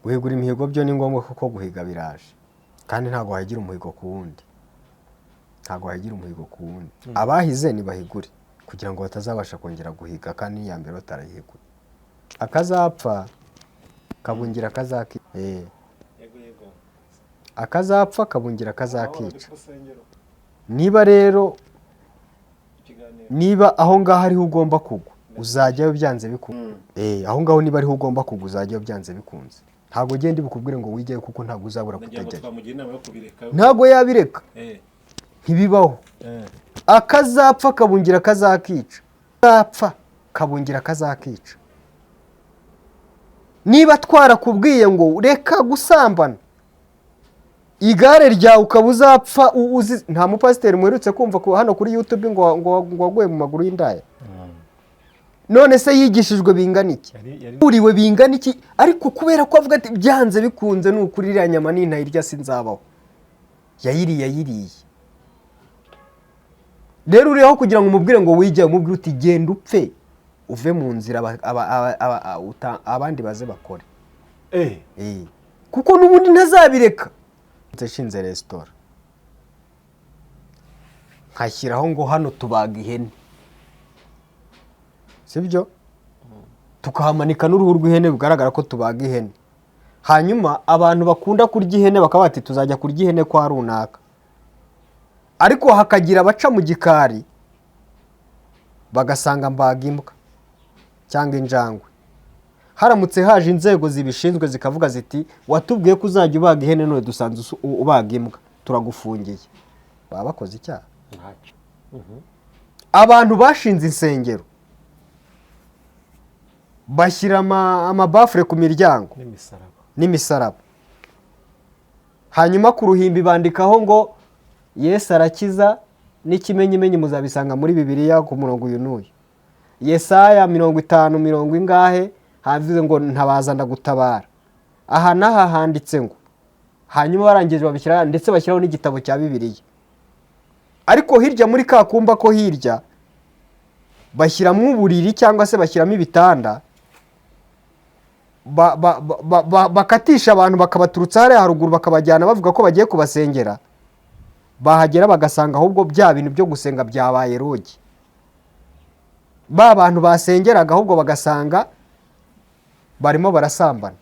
guhigura imihigo byo ni ngombwa kuko guhiga biraje kandi ntago hagira umuhigo ku wundi, abahize ni bahigure kugira ngo batazabasha kongera guhiga kandi iya mbere batarayihiguye. Akazapfa kabungira kazakica, akazapfa kabungira kazakica. Niba rero niba aho ngaho ariho ugomba kugwa uzajyayo byanze bikunze, aho ngaho niba ariho ugomba kugwa uzajyayo byanze bikunze. Ntago ugenda bikubwire ngo wijyeyo kuko ntago uzabura kutajyayo, ntago yabireka, ntibibaho. Akazapfa kabungira kazakica, akazapfa kabungira kazakica. Niba twarakubwiye ngo reka gusambana, igare ryawe ukaba uzapfa nta mupasiteri muherutse kumva ko hano kuri YouTube ngo waguye mu maguru y'indaya? None se yigishijwe bingana iki, uriwe bingana iki? Ariko kubera ko avuga ati byanze bikunze n'ukuri iriya nyama nintayirya sinzabaho, yayiriye. Rero uriho kugira ngo umubwire ngo wijye, umubwire uti genda upfe uve mu nzira abandi baze bakore, kuko n'ubundi ntazabireka. Nshinze resitora nkashyiraho ngo hano tubaga ihene, sibyo? Tukahamanika n'uruhu rw'ihene bigaragara ko tubaga ihene. Hanyuma abantu bakunda kurya ihene bakaba bati tuzajya kurya ihene kwa runaka, ariko hakagira abaca mu gikari bagasanga mbaga imbwa cyangwa injangwe. Haramutse haje inzego zibishinzwe zikavuga ziti watubwiye ko uzajya ubaga ihene none dusanze ubaga imbwa, turagufungiye, baba bakoze icyaha. Abantu bashinze insengero bashyira amabafure ku miryango n'imisaraba, hanyuma ku ruhimbi bandikaho ngo Yesu arakiza n'ikimenyimenyi, muzabisanga muri Bibiliya ku murongo uyu n'uyu. Yesaya 50 ingahe havuze ngo ntabaza ndagutabara. Aha naha handitse ngo, hanyuma barangije babishyira ndetse bashyiraho n'igitabo cya Bibiliya. Ariko hirya muri kakumba ko hirya bashyiramo uburiri cyangwa se bashyiramo ibitanda, bakatisha abantu bakabaturutsa hariya haruguru bakabajyana bavuga ko bagiye kubasengera. Bahagera bagasanga ahubwo bya bintu byo gusenga byabaye rogi. Ba bantu basengeraga ahubwo bagasanga barimo barasambana.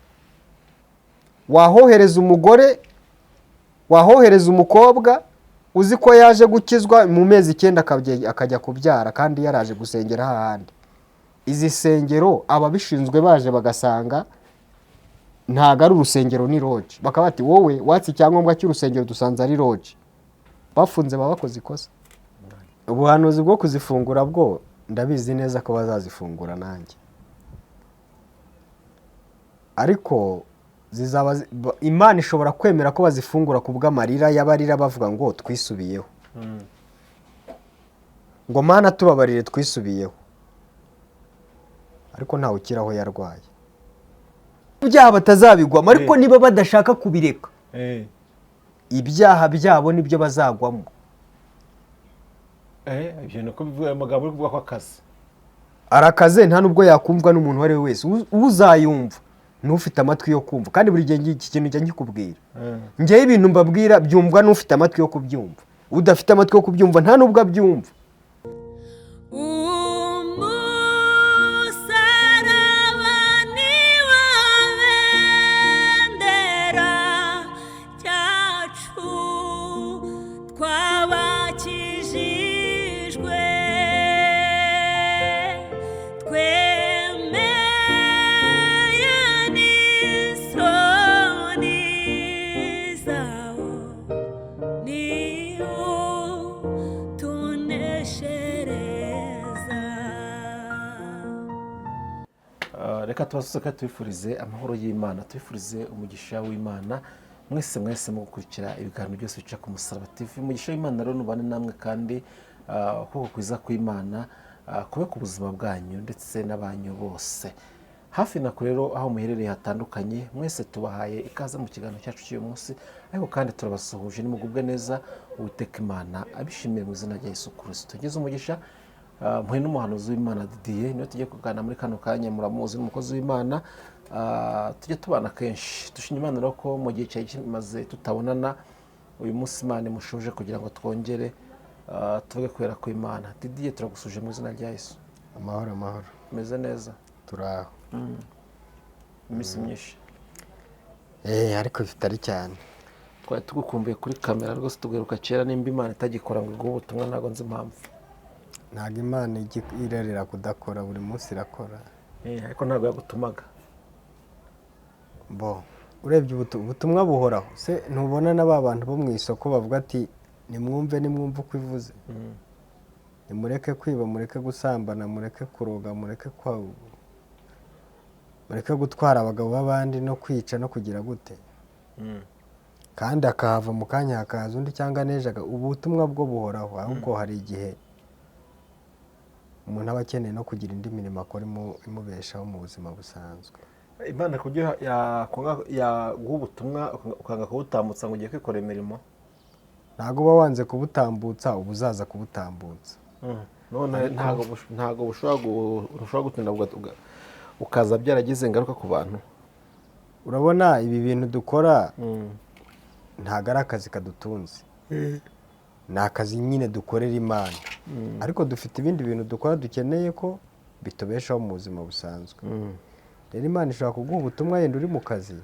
Wahohereza umugore, wahohereza umukobwa uzi ko yaje gukizwa mu mezi 9 akajya kubyara kandi yaraje gusengera hahandi. Izi sengero ababishinzwe baje bagasanga ntago ari urusengero ni rogi, bakaba bati wowe watsi icyangombwa cy'urusengero dusanze ari rogi. Bafunze baba bakoze ikosa. Ubuhanuzi bwo kuzifungura bwo ndabizi neza ko bazazifungura nanjye, ariko zizaba Imana ishobora kwemera ko bazifungura kubw'amarira y'abarira bavuga ngo twisubiyeho, ngo Mana tubabarire twisubiyeho, ariko ntawe ukiraho yarwaye. Ibyaha batazabigwamo, ariko niba badashaka kubireka ibyaha byabo nibyo bazagwamo. Ibyo nuko bivuga amagambo yo kuvuga ko akaze arakaze, nta nubwo yakumvwa n'umuntu wari wese. Uzayumva n'ufite amatwi yo kumva, kandi buri gihe iki kintu njya nkikubwira. Ngewe ibintu mbabwira byumvwa n'ufite amatwi yo kubyumva, udafite amatwi yo kubyumva nta nubwo abyumva. Reka tubasuka twifurize amahoro y'Imana, twifurize umugisha w'Imana mwese mu gukurikira ibiganiro byose bica ku Musaraba TV. Umugisha w'Imana rero nubane namwe kandi kuko kwiza kw'Imana kube ku buzima bwanyu ndetse n'abanyu bose. Hafi na rero aho muherereye hatandukanye, mwese tubahaye ikaze mu kiganiro cyacu cy'uyu munsi, ariko kandi turabasuhuje nimugubwe neza. Uwiteka Imana abishimiye mu izina rya Yesu Kristo. Ngeze umugisha mpuye n'umuhanuzi w'Imana Didier, niyo tugiye kuganira muri kano kanya. Muramuzi n'umukozi w'Imana, tujye tubana kenshi. Dushimye Imana rero ko mu gihe cyari kimaze tutabonana, uyu munsi Imana imushoje kugira ngo twongere tuvuge kubera ko Imana. Didier, turagusuje mu izina rya Yesu. amahoro amahoro, Umeze neza? turaho. Iminsi myinshi ariko bitari cyane. twari tugukumbuye kuri kamera rwose, tugaruka kera. Nimba Imana itagikora ngo iguhe ubutumwa, ntabwo nzi impamvu. Ntabwo Imana irarira kudakora, buri munsi irakora. Ariko ntabwo yagutumaga. Urebye ubutumwa buhoraho se, ntubona na ba bantu bo mu isoko bavuga ati nimwumve uko ivuze, nimureke kwiba, mureke gusambana, mureke kuroga, mureke gutwara abagabo b'abandi no kwica no kugira gute, kandi akahava mu kanya hakaza undi cyangwa nejaga. Ubutumwa bwo buhoraho, ahubwo hari igihe umuntu aba akeneye no kugira indi mirimo akora imubeshaho mu buzima busanzwe. Imana kugira yaguha ubutumwa ukanga kubutambutsa ngo ugiye kwikorera imirimo, ntabwo uba wanze kubutambutsa, uba uzaza kubutambutsa. none ntabwo bushobora gutinda ukaza byaragize ingaruka ku bantu. Urabona ibi bintu dukora ntabwo ari akazi kadutunze, ni akazi nyine dukorera Imana, ariko dufite ibindi bintu dukora dukeneye ko bitubeshaho mu buzima busanzwe. Rero Imana ishobora kuguha ubutumwa yenda uri mu kazi,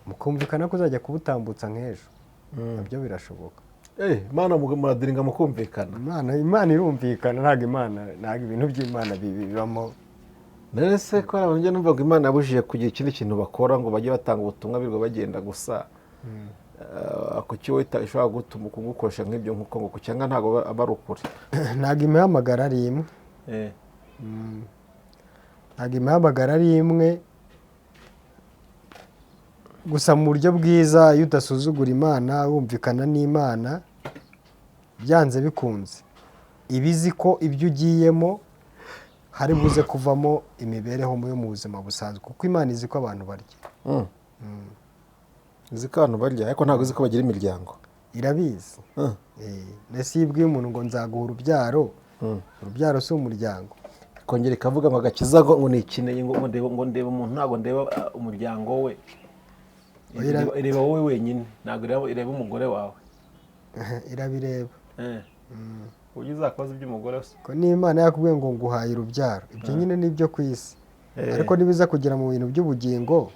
mukumvikana ko uzajya kubutambutsa nk'ejo, nabyo birashoboka. Imana muradiringa mukumvikana. Imana irumvikana, ntabwo ibintu by'Imana bibamo. Nese ko abantu njye numva ngo Imana yabujije kugira ikindi kintu bakora ngo bajye batanga ubutumwa birirwa bagenda gusa. Kuki wowe ishobora gutuma kugukoresha nk'ibyo nk'uko ngo cyangwa ntabwo aba ari ukuri? Ntabwo imihamagara ari imwe. Ntabwo imihamagara ari imwe, gusa mu buryo bwiza iyo udasuzugura Imana, wumvikana n'Imana, byanze bikunze ibizi ko ibyo ugiyemo hari buze kuvamo imibereho yo mu buzima busanzwe, kuko Imana izi ko abantu barya. Izi ko abantu barya, ariko ntabwo izi ko bagira imiryango. Irabizi. Mbese iyo ibwiye umuntu ngo nzaguha urubyaro si umuryango. Kongera ikavuga ngo agakiza ngo ni ikineye, ngo ndeba umuntu, ntabwo ndeba umuryango we, ireba wowe wenyine, ntabwo ireba umugore wawe. Irabireba. Ujye uzakoze iby'umugore se. Ko n'Imana yakubwiye ngo nguhaye urubyaro, ibyo nyine ni ibyo ku isi, ariko nibiza kugera mu bintu by'ubugingo,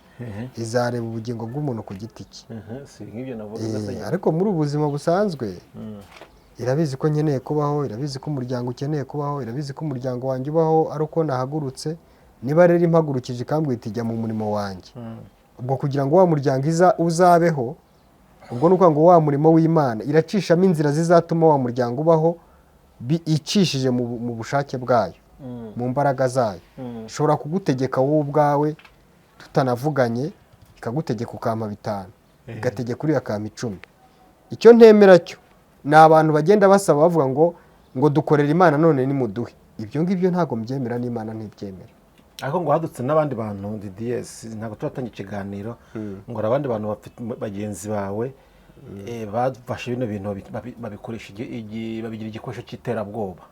izareba ubugingo bw'umuntu ku giti cye. Si nk'ibyo navuga. Ariko muri ubu buzima busanzwe irabizi ko nkeneye kubaho, irabizi ko umuryango ukeneye kubaho, irabizi ko umuryango wanjye ubaho ari uko nahagurutse. Niba rero impagurukije ikambwira iti jya mu murimo wanjye, ubwo kugira ngo wa muryango uzabeho, ubwo ni ukuvuga ngo wa murimo w'Imana iracishamo inzira zizatuma wa muryango ubaho, icishije mu bushake bwayo, mu mbaraga zayo. Ishobora kugutegeka wowe ubwawe tutanavuganye, ikagutegeka ukampa 5, igategeka uriya akampa 10. Icyo ntemera cyo ni abantu bagenda basaba bavuga ngo dukorera Imana none nimuduhe. Ibyo ngibyo ntabwo mbyemera, n'Imana ntibyemera. Ariko ngo hadutse n'abandi bantu Didier, ntabwo turatanga ikiganiro, ngo abandi bantu bafite bagenzi bawe bafashe bino bintu babikoresha babigira igikoresho cy'iterabwoba.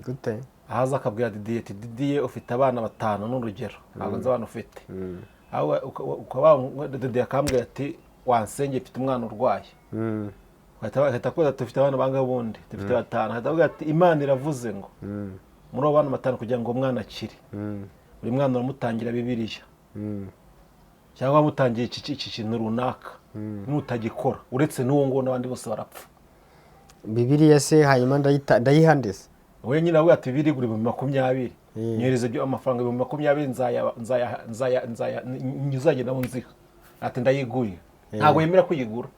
Gute? Ahaza akabwira Didier ufite abana 5 n'urugero, ntabwo nzi abana ufite. Ukaba Didier akambwira ati wansenge mfite umwana urwaye. Ahita akoza ati ufite abana bangahe ubundi? Dufite 5. Ahita avuga ati Imana iravuze ngo muri abo bana 5 kugira ngo umwana akire, buri mwana uramutangira Bibiliya, cyangwa mutangiye iki kintu runaka, nutagikora uretse n'uwo ngo n'abandi bose barapfa. Bibiliya se hanyuma ndayihandese. Wowe nyine avuga ati Bibiliya guri mu 20, nyereze byo amafaranga mu 20 nzagenda munziha. Ati ndayiguye. Ntabwo yemera kuyigura.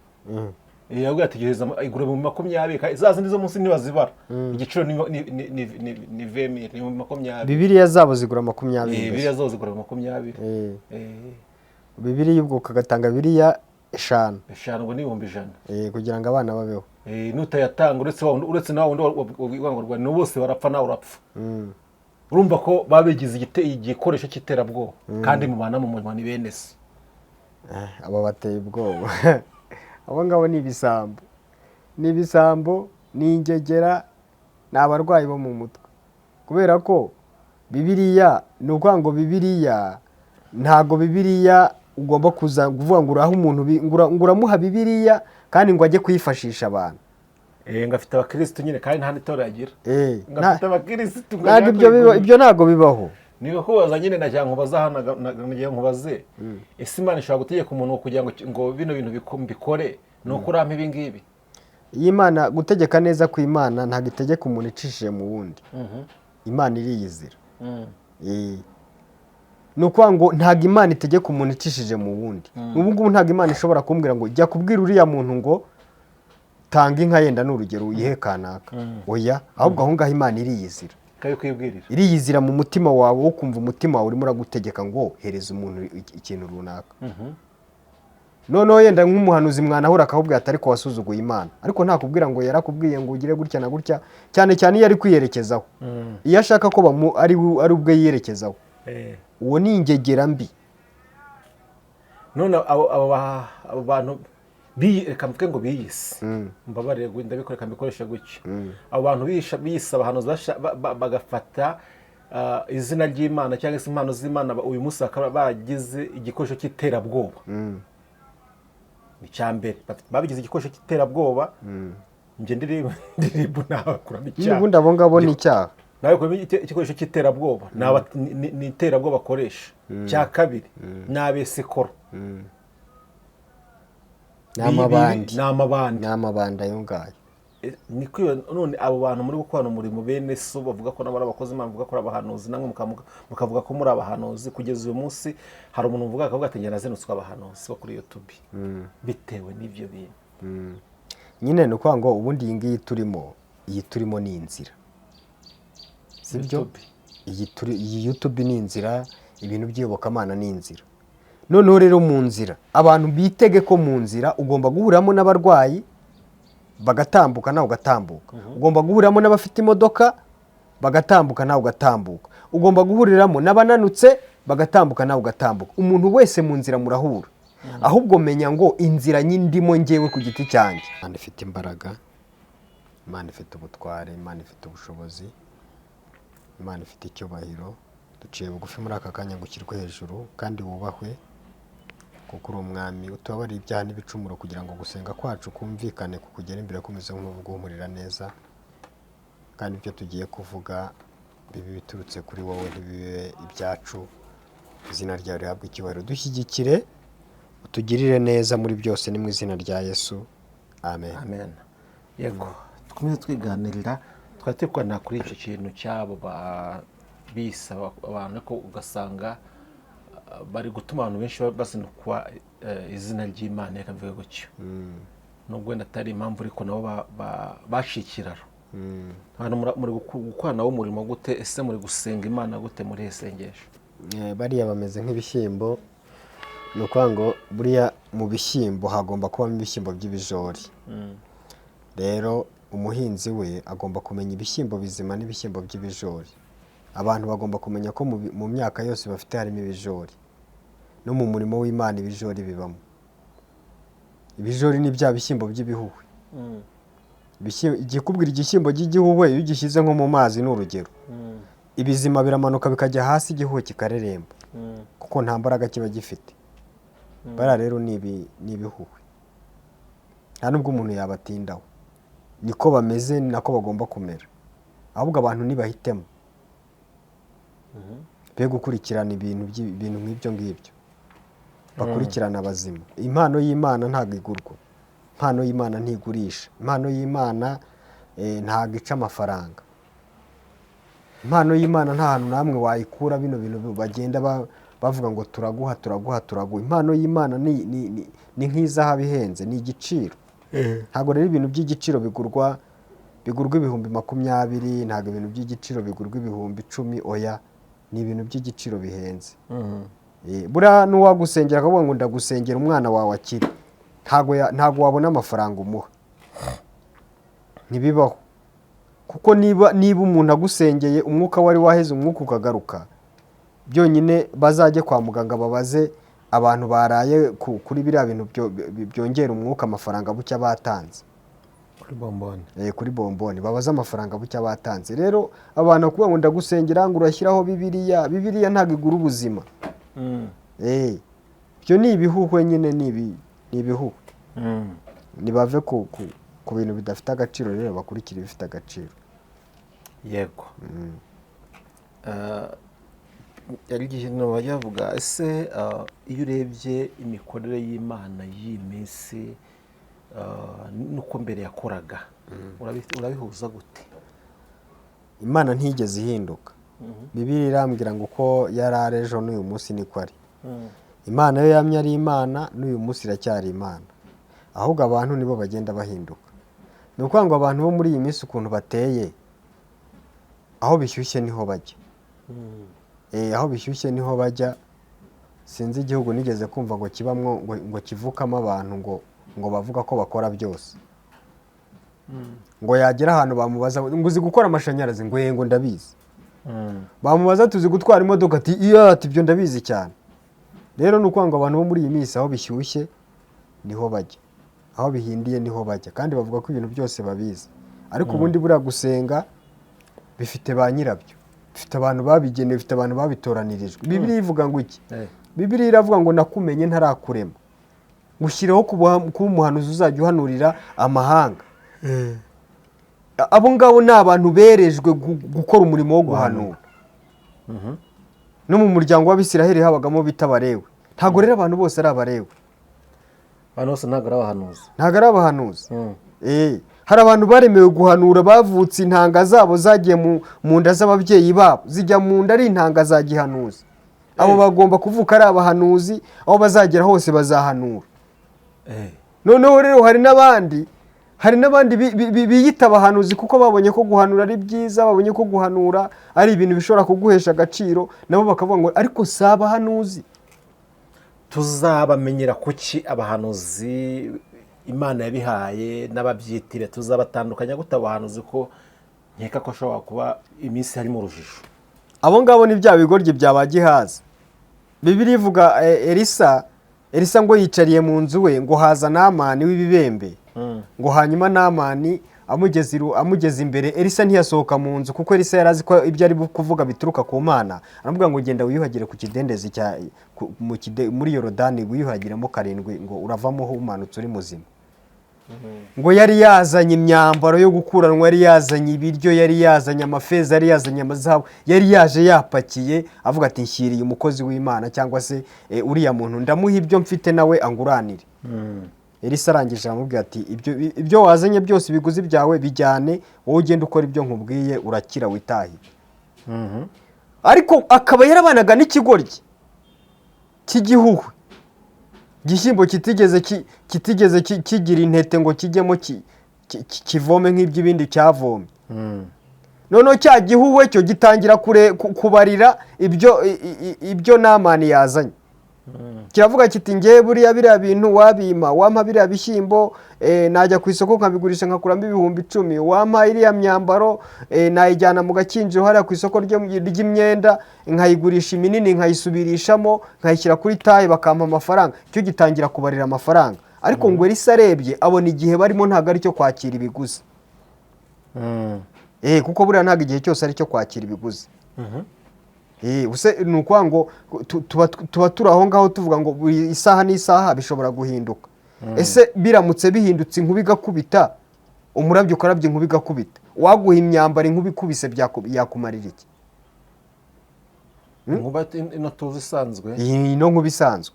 Yavuga ati gereza igure mu 20, za zindi zo munsi ntibazibara. Igiciro ni 20, ni 20. Bibiliya zabo zigura 20. Bibiliya zabo zigura 20. Bibiliya ubwo kagatanga Bibiliya 5 ngo ni 100. kugira ngo abana babeho. Nutayatanga uretse nawe wangurwa no bose barapfa, nawe urapfa. Urumva ko babigize igikoresho cy'iterabwoba, kandi mu bana mu murimo ni bene se. Aba bateye ubwoba. Abo ngabo ni ibisambo, ni ingegera, ni abarwayi bo mu mutwe, kubera ko Bibiliya ni ukuvuga ngo Bibiliya ntago bibiliya ugomba kuza kuvuga ngo uraha umuntu ngo uramuha bibiliya kandi ngo ajye kuyifashisha abantu. ngo afite abakirisitu nyine kandi nta n'itora yagira. ngo afite abakirisitu ibyo ntago bibaho. niba kubaza nyine nagira ngo nagira ngo baze ese Imana ishobora gutegeka umuntu kugira ngo bino bintu bikore ni uko urampa ibi ngibi. Iyi Imana gutegeka neza ku Imana ntabwo itegeka umuntu icishije mu wundi. Imana iriyizira. Ni ukuvuga ngo ntabwo Imana itegeka umuntu icishije mu wundi. Ubu ngubu ntabwo Imana ishobora kumbwira ngo jya kubwira uriya muntu ngo tanga inka yenda n'urugero uyihe kanaka. Oya, ahubwo aho ngaho Imana iriyizira. Iriyizira mu mutima wawe wo kumva umutima wawe urimo uragutegeka ngo hereza umuntu ikintu runaka. Noneho yenda nk'umuhanuzi mwanahura akakubwira ati ariko wasuzuguye Imana, ariko ntakubwira ngo yarakubwiye ngo ugire gutya na gutya, cyane cyane iyo ari kwiyerekezaho. Iyo ashaka ko ari ubwe yiyerekezaho, uwo ni ingegera mbi. None abo bantu reka mvuge ngo biyise, mbabarire ndabikora mbikoresha gutya, abo bantu biyise abahanuzi bagafata izina ry'Imana cyangwa se impano z'Imana, uyu munsi bakaba bagize igikoresho cy'iterabwoba. Icyambere babigize igikoresho cy'iterabwoba, nje ndirimbo nabakuramo icyaha. Ubundi abo ngabo ni icyaha. Nawe ko igikoresho cy'iterabwoba ni iterabwoba bakoresha. Cya kabiri ni abesikoro. N'amabandi. N'amabandi ayo ngayo. Ni kwiyo none abo bantu muri gukorana umurimo bene so bavuga ko nabo ari abakozi Imana, bavuga ko ari abahanuzi, namwe mukavuga ko muri abahanuzi. Kugeza uyu munsi hari umuntu uvuga akavuga ati ngena zenutswe abahanuzi bo kuri YouTube bitewe n'ibyo bintu. Nyine ni ukuvuga ngo ubundi iyi turimo ni inzira, sibyo? Iyi YouTube ni inzira, ibintu by'iyobokamana ni inzira. Noneho rero mu nzira abantu bitege ko mu nzira ugomba guhuramo n'abarwayi bagatambuka nawe ugatambuka. Ugomba guhuriramo n'abafite imodoka bagatambuka nawe ugatambuka. Ugomba guhuriramo n'abananutse bagatambuka nawe ugatambuka. Umuntu wese mu nzira murahura. Ahubwo menya ngo inzira nyindimo ngewe ku giti cyanjye. Imana ifite imbaraga, Imana ifite ubutware, Imana ifite ubushobozi, Imana ifite icyubahiro. Duciye bugufi muri aka kanya ngo ushyirwe hejuru kandi wubahwe, kuko uri umwami utubabarira ibyaha n'ibicumuro, kugira ngo gusenga kwacu kumvikane kukugera imbere kumeze nk'uguhumurira neza, kandi ibyo tugiye kuvuga bibe biturutse kuri wowe, ntibibe ibyacu. Izina ryawe rihabwe icyubahiro. Dushyigikire, utugirire neza muri byose, ni mu izina rya Yesu, amen. Amen. Yego, dukomeze twiganirira, twari turi kuganira kuri icyo kintu cyabo bisaba abantu, ko ugasanga bari gutuma abantu benshi bazinukwa izina ry'Imana, reka mvuge gutyo. Nubwo wenda atari impamvu, ariko nabo baciye ikiraro. Muri gukora nabo umurimo gute? Ese muri gusenga Imana gute muri isengesho? Bariya bameze nk'ibishyimbo. Ni ukuvuga ngo buriya mu bishyimbo hagomba kubamo ibishyimbo by'ibijori. Rero umuhinzi we agomba kumenya ibishyimbo bizima n'ibishyimbo by'ibijori. Abantu bagomba kumenya ko mu myaka yose bafite harimo ibijori, no mu murimo w'Imana ibijori bibamo. Ibijori ni bya bishyimbo by'ibihuhwe. Igikubwira igishyimbo cy'igihuhwe iyo ugishyize nko mu mazi ni urugero, ibizima biramanuka bikajya hasi, igihuhwe kikareremba kuko nta mbaraga kiba gifite. Bara rero ni ibihuhwe, nta nubwo umuntu yabatindaho. Niko bameze, ni nako bagomba kumera. Ahubwo abantu nibahitemo be gukurikirana ibintu nk'ibyo ngibyo, bakurikirana abazima. Impano y'Imana ntabwo igurwa, impano y'Imana ntigurisha, impano y'Imana ntabwo ica amafaranga. Impano y'Imana nta hantu namwe wayikura. Bino bintu bagenda bavuga ngo turaguha. Impano y'Imana ni nk'izahabu ihenze, ni igiciro. Ntabwo rero ibintu by'igiciro bigurwa 20,000, ntabwo ibintu by'igiciro bigurwa 10,000. Oya, ni ibintu by'igiciro bihenze. Buriya n'uwagusengera akavuga ngo ndagusengera umwana wawe akiri, ntabwo wabona amafaranga umuha. Ntibibaho, kuko niba umuntu agusengeye umwuka wari waheze umwuka ukagaruka, byonyine bazajye kwa muganga babaze abantu baraye kuri biriya bintu byongera umwuka amafaranga bucya batanze kuri bomboni, babaza amafaranga bucya batanze. Rero abantu kuvuga ngo ndagusengera ngo urashyiraho Bibiliya ntabwo igura ubuzima. ibyo ni ibihuhwe nyine, ni ibihuhwe. Mm. Nibave ku bintu bidafite agaciro rero bakurikira ibifite agaciro. Yego. Yari igihe bavuga ese iyo urebye imikorere y'Imana y'iyi minsi nuko mbere yakoraga urabihuza gute? Imana ntigeze ihinduka. Bibiliya irambwira ngo uko yari ari ejo n'uyu munsi niko ari. Imana yo yamye ari Imana, n'uyu munsi iracyari Imana, ahubwo abantu nibo bagenda bahinduka. Ni ukuvuga ngo abantu bo muri iyi minsi ukuntu bateye, aho bishyushye niho bajya. Aho bishyushye niho bajya. Sinzi igihugu nigeze kumva ngo kibamwo ngo kivukamo abantu ngo bavuga ko bakora byose. Ngo yagera ahantu bamubaza ngo uzi gukora amashanyarazi, ngo yego ndabizi. Bamubaza tuzi gutwara imodoka, ati iya, ati ibyo ndabizi cyane. Rero ni ukuvuga ngo abantu bo muri iyi minsi aho bishyushye niho bajya, aho bihindiye niho bajya, kandi bavuga ko ibintu byose babizi. Ariko ubundi buriya gusenga bifite ba nyirabyo, bifite abantu babigenewe, bifite abantu babitoranirijwe. Bibiliya ivuga ngo iki? Bibiliya iravuga ngo nakumenye ntarakurema, ngushyireho kuba umuhanuzi uzajya uhanurira amahanga. Abo ngabo ni abantu berejwe gukora umurimo wo guhanura. No mu muryango w'Abisiraheli habagamo bita Abalewi. Ntabwo rero abantu bose ari Abalewi. Abantu bose ntabwo ari abahanuzi. Ntabwo ari abahanuzi. Hari abantu baremewe guhanura, bavutse intanga zabo zagiye mu nda z'ababyeyi babo, zijya mu nda ari intanga za gihanuzi. Abo bagomba kuvuka ari abahanuzi, aho bazagera hose bazahanura. Noneho rero hari n'abandi biyita abahanuzi kuko babonye ko guhanura ari byiza, babonye ko guhanura ari ibintu bishobora kuguhesha agaciro, nabo bakavuga ngo ariko si abahanuzi. Tuzabamenyera kuki abahanuzi Imana yabihaye n'ababyitire? Tuzabatandukanya gute abahanuzi ko nkeka ko ashobora kuba iminsi harimo urujijo? Abo ngabo ni bya bigoryi bya Gihazi. Bibiliya ivuga Elisa ngo yicariye mu nzu we, ngo haza Namani w'ibibembe, ngo hanyuma Namani amugeze imbere. Elisa ntiyasohoka mu nzu kuko Elisa yari azi ko ibyo ari kuvuga bituruka ku Mana. Aramubwira ngo genda wiyuhagire ku kidendezi muri Yorodani, wiyuhagiremo 7, ngo uravamo umanutse uri muzima. Ngo yari yazanye imyambaro yo gukuranwa, yari yazanye ibiryo, yari yazanye amafeza, yari yazanye amazahabu, yari yaje yapakiye, avuga ati nshyiriye umukozi w'Imana cyangwa se uriya muntu ndamuha ibyo mfite nawe anguranire. Elisa arangije aramubwira ati ibyo wazanye byose ibiguzi byawe bijyane, wowe ugenda ukora ibyo nkubwiye, urakira witahire. Ariko akaba yarabanaga n'ikigoryi cy'igihuhwe, igishyimbo kitigeze kigira intete ngo kijyemo kivome nk'iby'ibindi cyavomye. Noneho cya gihuhwe cyo gitangira kubarira ibyo Namani yazanye. Kiravuga kiti ngiye biriya bintu wabima, wampa biriya bishyimbo najya ku isoko nkabigurisha nkakuramo 10,000, wampa iriya myambaro nayijyana mu gakinjiro hariya ku isoko ry'imyenda nkayigurisha iminini, nkayisubirishamo, nkayishyira kuri tayi bakampa amafaranga. Cyo gitangira kubarira amafaranga. Ariko ngo Elisa arebye abona igihe barimo ntabwo ari cyo kwakira ibiguzi. Kuko buriya ntabwo igihe cyose ari cyo kwakira ibiguzi. Ni ukuvuga ngo tuba turi aho ngaho tuvuga ngo buri isaha n'isaha bishobora guhinduka. Ese biramutse bihindutse inkuba igakubita, umurabyo ukarabye inkuba igakubita, waguha imyambaro inkuba ikubise yakumarira iki? Inkuba ino tuzi isanzwe. Ino nkuba isanzwe.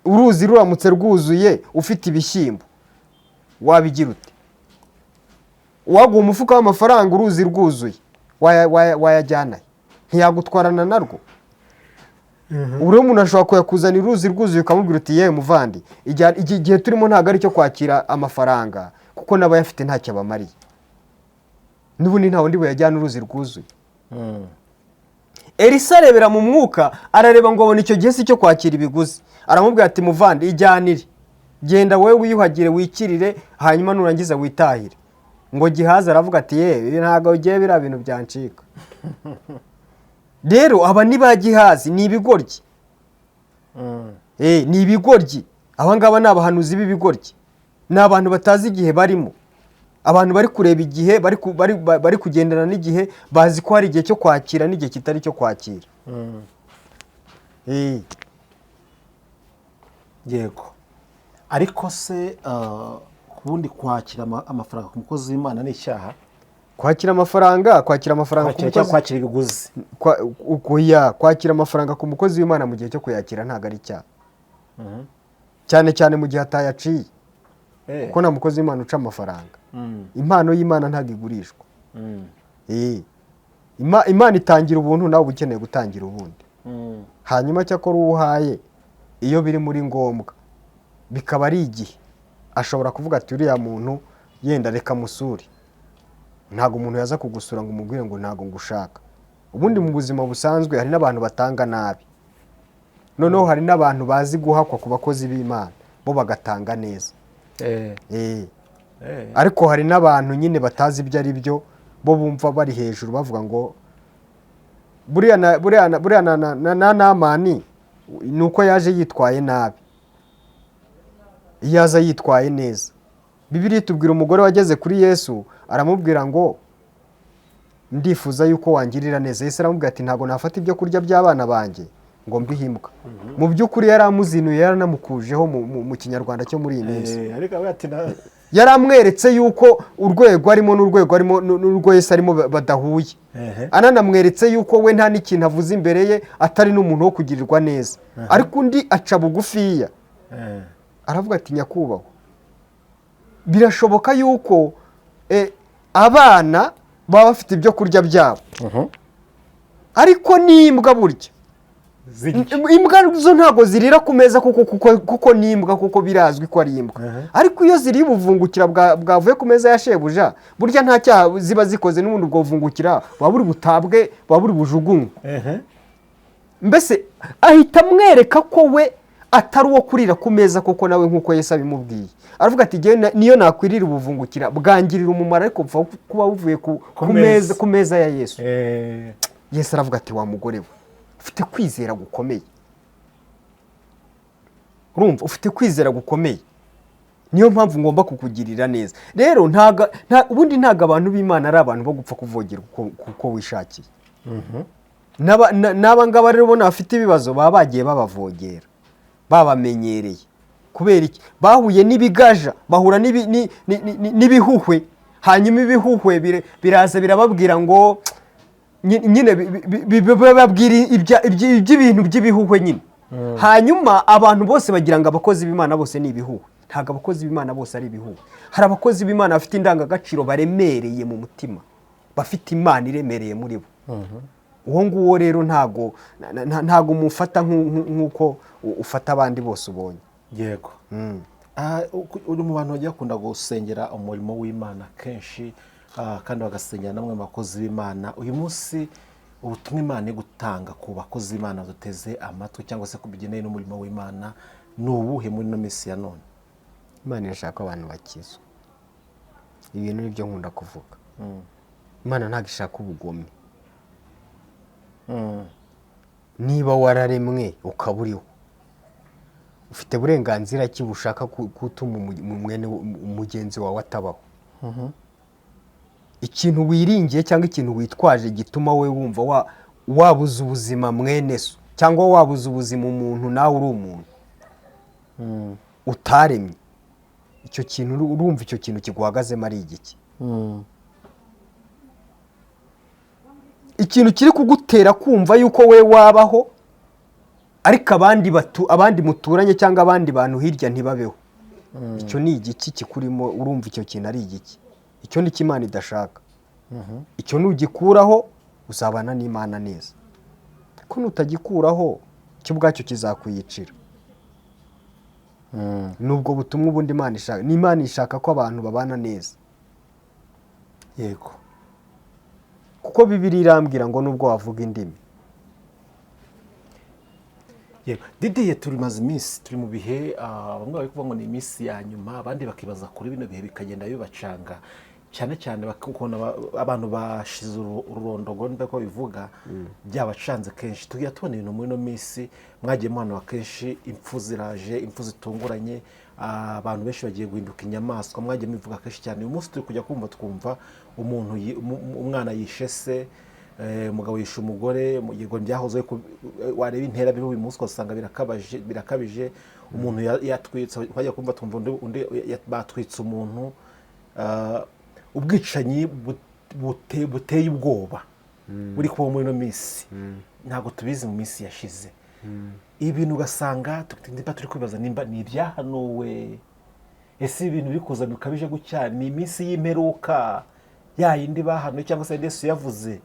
Uruzi ruramutse rwuzuye ufite ibishyimbo wabigira ute? Waguha umufuka w'amafaranga uruzi rwuzuye, wayajyana ntiyagutwarana narwo. Uriya umuntu ashobora kuyakuzanira uruzi rwuzuye ukamubwira uti yewe muvandi, igihe turimo ntabwo ari cyo kwakira amafaranga kuko n'abayafite ntacyo abamariye. N'ubundi nta wundi buyajyana uruzi rwuzuye. Elisa arebera mu mwuka, arareba ngo abona icyo gihe si cyo kwakira ibiguzi. Aramubwira ati muvandi ijyanire, genda wowe wiyuhagire wikirire, hanyuma nurangiza witahire. Ngo Gihazi aravuga ati yewe ntabwo ugiye biriya bintu byancika. Rero aba ni ba Gihazi, ni ibigoryi. Ni ibigoryi. Aba ngaba ni abahanuzi b'ibigoryi. Ni abantu batazi igihe barimo. Abantu bari kureba igihe, bari kugendana n'igihe, bazi ko hari igihe cyo kwakira n'igihe kitari cyo kwakira. yego. Ariko se ubundi kwakira amafaranga ku mukozi w'Imana ni icyaha? kwakira amafaranga ku Cyangwa mukozi kwakira ibiguzi? kwakira amafaranga ku mukozi w'Imana mu gihe cyo kuyakira ntabwo ari icyaha, cyane cyane mu gihe atayaciye, kuko nta mukozi w'Imana uca amafaranga. Impano y'Imana ntabwo igurishwa. Imana itangira ubuntu, nawe uba ukeneye gutangira ubundi. Hanyuma cyakora uwo uhaye iyo biri muri ngombwa bikaba ari igihe ashobora kuvuga ati uriya muntu yenda reka musure. Ntabwo umuntu yaza kugusura ngo umubwire ngo ntabwo ngushaka. Ubundi mu buzima busanzwe hari n'abantu batanga nabi, noneho hari n'abantu bazi guhakwa ku bakozi b'Imana bo bagatanga neza. Ariko hari n'abantu nyine batazi ibyo ari byo, bo bumva bari hejuru bavuga ngo buriya na Namani ni uko yaje yitwaye nabi. Iyo aza yitwaye neza, Bibiliya itubwira umugore wageze kuri Yesu aramubwira ngo ndifuza yuko wangirira neza. Yesu aramubwira ati ntabwo nafata ibyo kurya by'abana banjye ngo mbihe imbwa. Mu by'ukuri yari amuzinuye, yaranamukujeho mu kinyarwanda cyo muri iyi minsi. Yari amweretse yuko urwego arimo n'urwo Yesu arimo badahuye. Ananamweretse yuko we nta n'ikintu avuze imbere ye atari n'umuntu wo kugirirwa neza. Ariko undi aca bugufiya aravuga ati nyakubahwa, birashoboka yuko abana baba bafite ibyo kurya byabo, ariko n'imbwa burya imbwa zo ntabwo zirira ku meza kuko n'imbwa, kuko birazwi ko ari imbwa. Ariko iyo ziriye ubuvungukira bwavuye ku meza ya shebuja, burya nta cyaha ziba zikoze, n'ubundi ubwo buvungukira waba uri butabwe, waba uri bujugunywe. Mbese ahita amwereka ko we atari uwo kurira ku meza, kuko nawe nk'uko Yesu abimubwiye aravuga ati niyo nakwirira ubuvungukira bwangirira umumaro, ariko kuba buvuye ku meza ya Yesu. Yesu aravuga ati wa mugore we, ufite kwizera gukomeye. Urumva, ufite kwizera gukomeye, niyo mpamvu ngomba kukugirira neza. Rero ubundi ntabwo abantu b'Imana ari abantu bo gupfa kuvogera kuko wishakiye. N'aba ngaba rero ubona bafite ibibazo baba bagiye babavogera, babamenyereye. Kubera iki? Bahuye n'ibigaja, bahura n'ibihuhwe, hanyuma ibihuhwe biraza birababwira ngo nyine bababwira iby'ibintu by'ibihuhwe nyine. Hanyuma abantu bose bagira ngo abakozi b'Imana bose ni ibihuhwe. Ntabwo abakozi b'Imana bose ari ibihuhwe. Hari abakozi b'Imana bafite indangagaciro baremereye mu mutima, bafite Imana iremereye muri bo. Uwo nguwo rero ntabwo umufata nk'uko ufata abandi bose ubonye. Yego. Uri mu bantu bagiye bakunda gusengera umurimo w'Imana kenshi, kandi bagasengera namwe abakozi b'Imana. Uyu munsi ubutumwa Imana iri gutanga ku bakozi b'Imana duteze amatwi, cyangwa se kubigeneye n'umurimo w'Imana, ni ubuhe muri ino minsi ya none? Imana irashaka abantu bakizwa. Ibintu nibyo nkunda kuvuga. Imana ntabwo ishaka ubugome. Niba wararemwe ukaba uriho, ufite burenganzira ki bushaka gutuma umugenzi wawe atabaho? Ikintu wiringiye cyangwa ikintu witwaje gituma we wumva wabuza ubuzima mwene so, cyangwa wabuza ubuzima umuntu nawe uri umuntu utaremye, icyo kintu urumva icyo kintu kiguhagazemo ari igiki? Ikintu kiri kugutera kumva yuko we wabaho ariko abandi muturanye cyangwa abandi bantu hirya ntibabeho, icyo ni igiki kikurimo? Urumva icyo kintu ari igiki? Icyo ni Imana idashaka. Icyo nugikuraho uzabana n'Imana neza, ko nutagikuraho cyo ubwacyo kizakwiyicira. Nubwo butumwa ubundi Imana ishaka, n'Imana ishaka ko abantu babana neza. Yego. Kuko Bibiliya irambwira ngo nubwo wavuga indimi. Yego. Didiye, turimaze iminsi turi mu bihe bamwe bari kuvuga ngo ni iminsi ya nyuma, abandi bakibaza kuri bino bihe bikagenda bibacanga, cyane cyane bakubona abantu bashize ururondogo ndako bivuga byabacanze kenshi. Tugiye tubona ibintu muri no minsi mwagiye muhana kenshi, impfu ziraje, impfu zitunguranye, abantu benshi bagiye guhinduka inyamaswa, mwagiye muvuga kenshi cyane. Uyu munsi turi kujya twumva umuntu umwana yishe se, umugabo yishe umugore yego byahoze wareba intera biri uyu munsi ugasanga birakabije umuntu yatwitse twajya kumva twumva undi batwitse umuntu ubwicanyi buteye ubwoba buri kuba muri ino minsi ntabwo tubizi mu minsi yashize ibi bintu ugasanga turi kwibaza nimba ni ibyahanuwe ese ibintu biri kuza bikabije gutya ni iminsi y'imperuka ya yindi bahanuye cyangwa se Yesu yavuze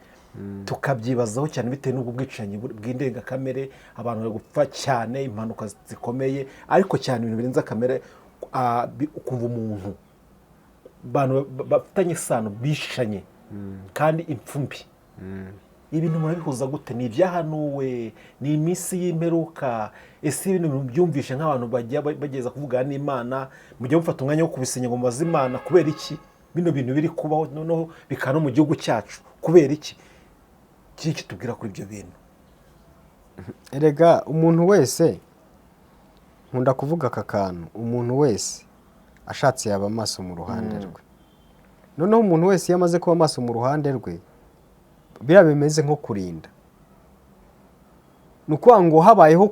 tukabyibazaho cyane bitewe n'ubwo bwicanyi bw'indengakamere abantu bari gupfa cyane impanuka zikomeye ariko cyane ibintu birenze kamere ukumva umuntu abantu bafitanye isano bishanye kandi impfumbi ibintu murabihuza gute ni ibyahanuwe ni iminsi y'imperuka ese ibintu byumvishe nk'abantu bajya bageza kuvugana n'Imana mujye mufata umwanya wo kubisenya ngo mubaze Imana kubera iki bino bintu biri kubaho noneho bikano mu gihugu cyacu kubera iki kiki tubwira kuri ibyo bintu erega umuntu wese nkunda kuvuga aka kantu umuntu wese ashatse yaba amaso mu ruhande rwe noneho umuntu wese iyo amaze kuba amaso mu ruhande rwe biriya bimeze nko kurinda ni ukuvuga ngo habayeho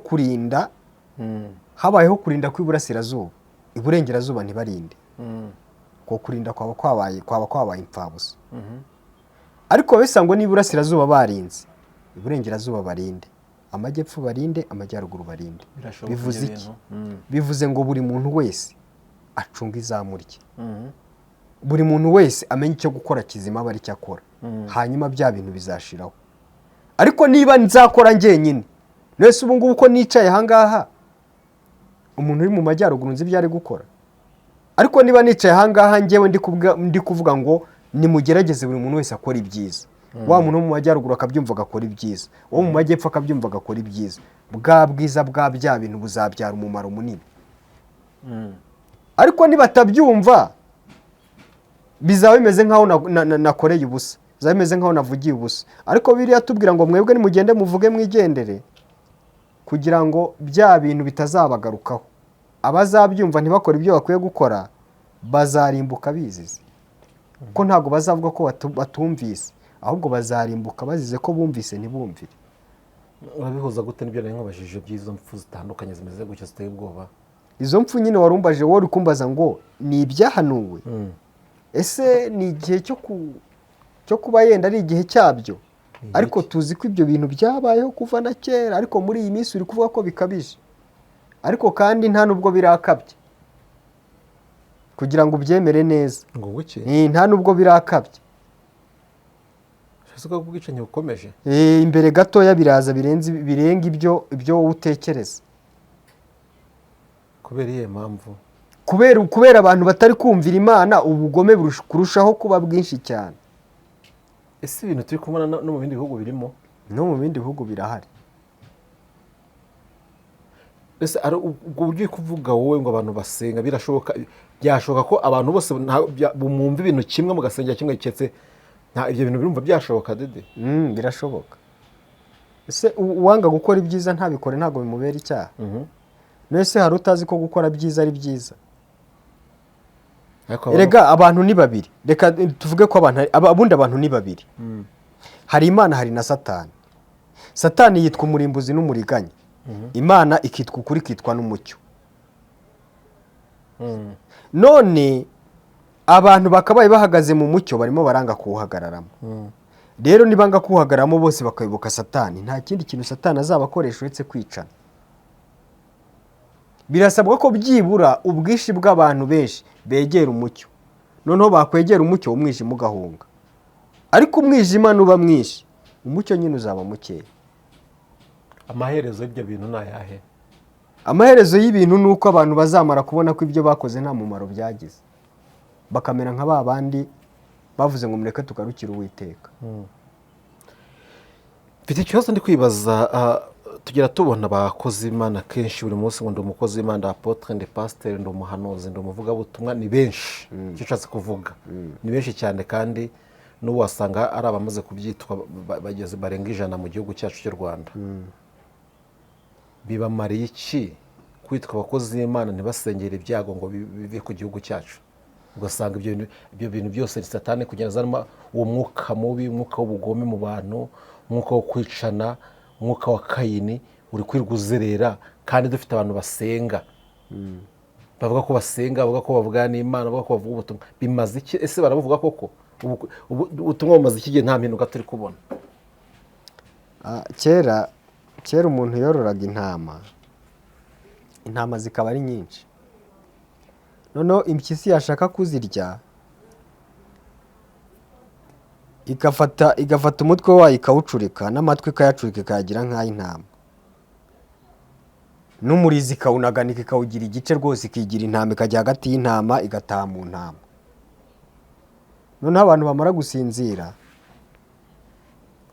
kurinda kw'iburasirazuba iburengerazuba ntibarinde ko kurinda kwaba kwabaye impfabusa ariko bisa ngo n'iburasirazuba barinze iburengerazuba barinde amajyepfo barinde amajyaruguru barinde bivuze iki bivuze ngo buri muntu wese acunga izamu rye buri muntu wese amenye icyo gukora kizima aba ari cyo akora hanyuma bya bintu bizashiraho ariko niba nzakora njyenyine nese ubu ngubu ko nicaye ahangaha umuntu uri mu majyaruguru nzi ibyo ari gukora ariko niba nicaye ahangaha njyewe ndi kuvuga ngo nimugerageze buri muntu wese akora ibyiza wa muntu wo mu majyaruguru akabyumva agakora ibyiza uwo mu majyepfo akabyumva agakora ibyiza bwa bwiza bwa bya bintu buzabyara umumaro munini ariko nibatabyumva bizaba bimeze nk'aho nakoreye ubusa bizaba bimeze nk'aho navugiye ubusa ariko biriya tubwira ngo mwebwe nimugende muvuge mwigendere kugira ngo bya bintu bitazabagarukaho abazabyumva ntibakore ibyo bakwiye gukora bazarimbuka bizize ko ntabwo bazavuga ko batumvise ahubwo bazarimbuka bazize ko bumvise ntibumvire urabihuza gute n'ibyo nari nkubajije by'izo mpfu zitandukanye zimeze gutya ziteye ubwoba izo mpfu nyine warumbaje wowe uri kumbaza ngo ni ibyahanuwe ese ni igihe cyo kuba yenda ari igihe cyabyo ariko tuzi ko ibyo bintu byabayeho kuva na kera ariko muri iyi minsi uri kuvuga ko bikabije ariko kandi nta nubwo birakabye kugira ngo ubyemere neza nta nubwo birakabye ko ubwicanyi bukomeje imbere gatoya biraza birenga ibyo wowe utekereza kubera iyihe mpamvu kubera abantu batari kumvira Imana ubugome kurushaho kuba bwinshi cyane ese ibintu turi kubona no mu bindi bihugu birimo no mu bindi bihugu birahari ese ubwo buryo kuvuga wowe ngo abantu basenga byashoboka ko abantu bose bumva ibintu kimwe mugasengera kimwe giketse ibyo bintu birumva byashoboka dede birashoboka ese uwanga gukora ibyiza ntabikore ntabwo bimubera icyaha nese hari utazi ko gukora byiza ari byiza erega abantu ni babiri reka tuvuge ko abundi abantu ni babiri hari Imana hari na Satani. Satani yitwa umurimbuzi n'umuriganya Imana ikitwa ukuri kitwa n'umucyo none abantu bakabaye bahagaze mu mucyo barimo baranga kuwuhagararamo rero nibanga kuwuhagararamo bose bakayoboka Satani nta kindi kintu Satani azabakoresha uretse kwicana birasabwa ko byibura ubwishi bw'abantu benshi begera umucyo noneho bakwegera umucyo umwijima ugahunga ariko umwijima nuba mwinshi umucyo nyine uzaba mukeya amaherezo y'ibyo bintu ni ayahe amaherezo y'ibintu ni uko abantu bazamara kubona ko ibyo bakoze nta mumaro byagize bakamera nka ba bandi bavuze ngo mureke tugarukire Uwiteka mfite ikibazo ndi kwibaza tugera tubona abakozi b'Imana kenshi buri munsi ngo ndi umukozi w'Imana ndi apotre ndi pasteur ndi umuhanuzi ndi umuvugabutumwa ni benshi icyo nshatse kuvuga ni benshi cyane kandi n'ubu wasanga ari abamaze kubyitwa bageze barenga 100 mu gihugu cyacu cy'u Rwanda bibamariye iki kwitwa abakozi b'Imana ntibasengere ibyago ngo bive ku gihugu cyacu ugasanga ibyo bintu byose ni satani kugira ngo uwo mwuka mubi, umwuka w'ubugome mu bantu, umwuka wo kwicana, umwuka wa Kayini uri kwirirwa uzerera. Kandi dufite abantu basenga, bavuga ko basenga, bavuga ko bavuga n'Imana, bavuga ko bavuga ubutumwa. Bimaze iki? Ese barabuvuga koko? Ubutumwa bumaze iki gihe nta mpinduka turi kubona? Kera umuntu yororaga intama zikaba ari nyinshi, noneho impyisi yashaka kuzirya igafata umutwe wayo ikawucurika, n'amatwi ikayacurika ikayagira nk'ay'intama, n'umurizo ikawunaganika ikawugira igice rwose, ikigira intama, ikajya hagati y'intama igataha mu ntama. noneho abantu bamara gusinzira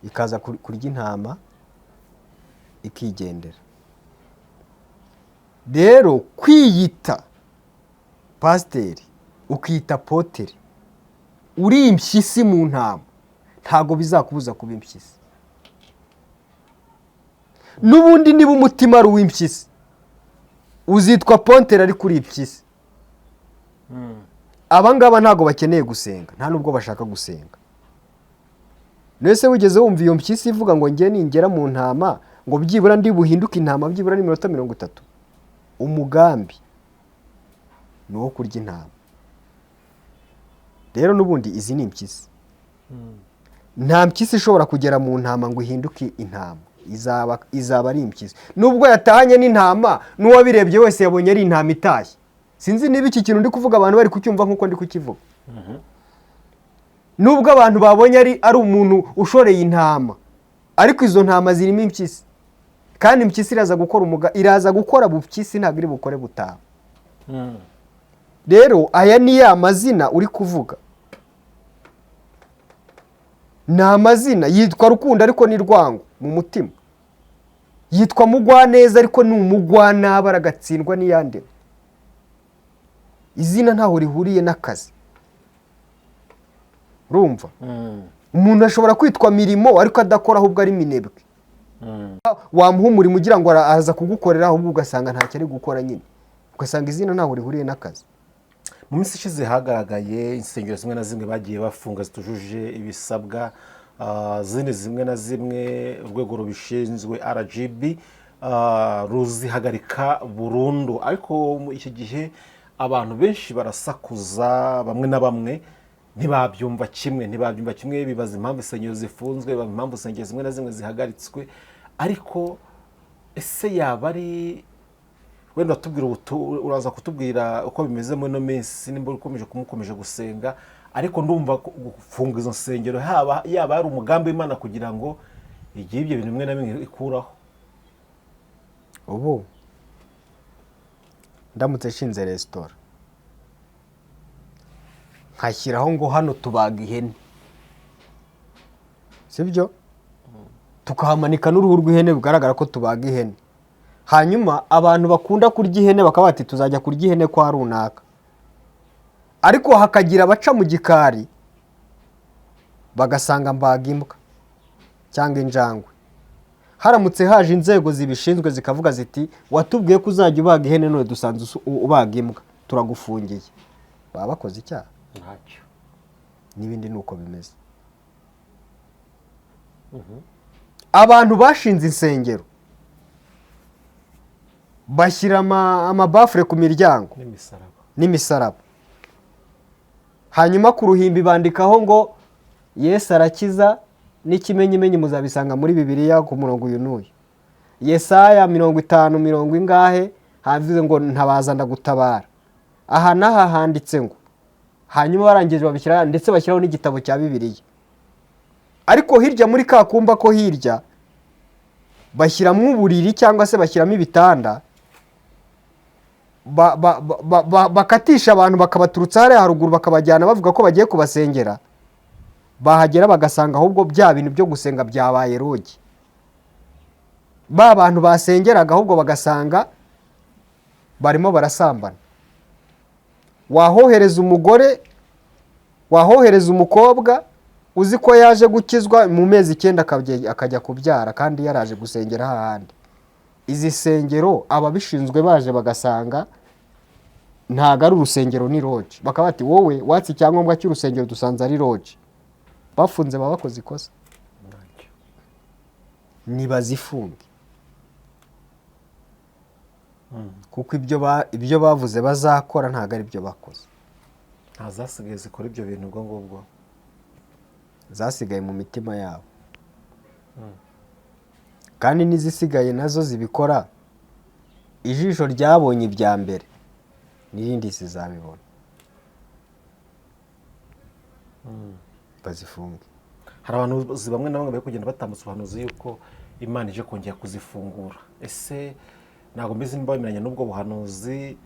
ikaza kurya intama ikigendera. Rero kwiyita pasiteri ukiyita poteri uri impyisi mu ntama ntago bizakubuza kuba impyisi. N'ubundi niba umutima ari uw'impyisi uzitwa poteri ariko uri impyisi. Abangaba ntago bakeneye gusenga, nta nubwo bashaka gusenga. Nese wigeze wumva iyo mpyisi ivuga ngo ngiye ningera mu ntama ngo byibura ndi buhinduke intama byibura ni 30. Umugambi ni uwo kurya intama. Rero n'ubundi izi ni impyisi. Nta mpyisi ishobora kugera mu ntama ngo ihinduke intama, izaba ari impyisi. Nubwo yatahanye n'intama, n'uwabirebye wese yabonye ari intama itashye. Sinzi niba iki kintu ndi kuvuga abantu bari kucyumva nkuko ndi kukivuga. Nubwo abantu babonye ari umuntu ushoreye intama, ariko izo ntama zirimo impyisi. Kandi impyisi iraza gukora bupyisi, ntabwo iri bukore butaha. Rero aya ni ya mazina uri kuvuga. Ni amazina yitwa Rukundo ariko ni rwango mu mutima. Yitwa Mugwaneza ariko ni umugwanaba, aragatsindwa n'iyande. Izina ntaho rihuriye n'akazi. Urumva? Umuntu ashobora kwitwa Mirimo ariko adakora, ahubwo ari minebwe. Wamuha umurimo ugira ngo araza kugukorera, ahubwo ugasanga ntacyo ari gukora nyine. Ugasanga izina ntaho rihuriye n'akazi. Mu minsi ishize hagaragaye insengero zimwe na zimwe bagiye bafunga zitujuje ibisabwa, zindi zimwe na zimwe urwego rubishinzwe RGB ruzihagarika burundu. Ariko iki gihe abantu benshi barasakuza, bamwe na bamwe ntibabyumva kimwe, bibaza impamvu insengero zifunzwe, impamvu insengero zimwe na zimwe zihagaritswe. Ariko ese yaba ari wenda uraza kutubwira uko bimeze muri no minsi, nimba ukomeje gusenga. Ariko ndumva gufunga izo nsengero yaba ari umugambi w'Imana kugira ngo igihe ibyo bintu bimwe na bimwe ikuraho. Ubu ndamutse nshinze resitora nkashyiraho ngo hano tubaga ihene, sibyo? Tukahamanika n'uruhu rw'ihene bigaragara ko tubaga ihene. Hanyuma abantu bakunda kurya ihene bakaba bati tuzajya kurya ihene kwa runaka. Ariko hakagira abaca mu gikari bagasanga mbaga imbwa cyangwa injangwe. Haramutse haje inzego zibishinzwe zikavuga ziti watubwiye ko uzajya ubaga ihene, none dusanze ubaga imbwa, turagufungiye. Baba bakoze icyaha? Ntacyo. N'ibindi nuko bimeze. Abantu bashinze insengero bashyira amabafure ku miryango n'imisaraba. Hanyuma ku ruhimbi bandikaho ngo Yesu arakiza n'ikimenyimenyi, muzabisanga muri Bibiliya ku murongo uyu n'uyu. Yesaya 50 ingahe havuze ngo ntabaza ndagutabara. Aha naha handitse ngo. Hanyuma barangije babishyira, ndetse bashyiraho n'igitabo cya Bibiliya. Ariko hirya muri kakumba ko hirya bashyiramo uburiri cyangwa se bashyiramo ibitanda, bakatisha abantu bakabaturutsa hariya haruguru bakabajyana bavuga ko bagiye kubasengera. Bahagera bagasanga ahubwo bya bintu byo gusenga byabaye rogi. Ba bantu basengeraga ahubwo bagasanga barimo barasambana. Wahohereza umugore, wahohereza umukobwa uzi ko yaje gukizwa mu mezi 9 akajya kubyara kandi yaraje gusengera hahandi. Izi sengero ababishinzwe baje bagasanga ntago ari urusengero ni lodge, bakaba bati wowe watse icyangombwa cy'urusengero dusanze ari lodge, bafunze baba bakoze ikosa, nibazifunge kuko ibyo bavuze bazakora ntago ari byo bakoze. nta zasigaye zikora ibyo bintu ubwo ngubwo, zasigaye mu mitima yabo, kandi n'izisigaye nazo zibikora ijisho ryabonye ibya mbere n'irindi zizabibona, bazifunge. hari abantu bamwe na bamwe bari kugenda batambutsa ubuhanuzi yuko Imana ije kongera kuzifungura. Ese ntabwo mbizi nimba bemeranya n'ubwo buhanuzi,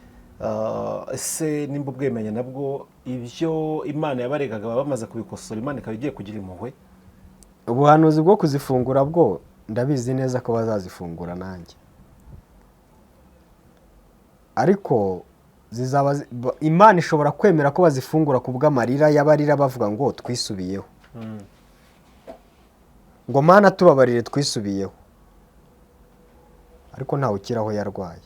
ese nimba ubwemeranya nabwo ibyo Imana yabaregaga baba bamaze kubikosora, Imana ikaba igiye kugira impuhwe? Ubuhanuzi bwo kuzifungura bwo ndabizi neza ko bazazifungura nanjye, ariko Imana ishobora kwemera ko bazifungura ku bw'amarira y'abarira bavuga ngo twisubiyeho, ngo Mana tubabarire twisubiyeho, ariko ntawe ukira aho yarwaye.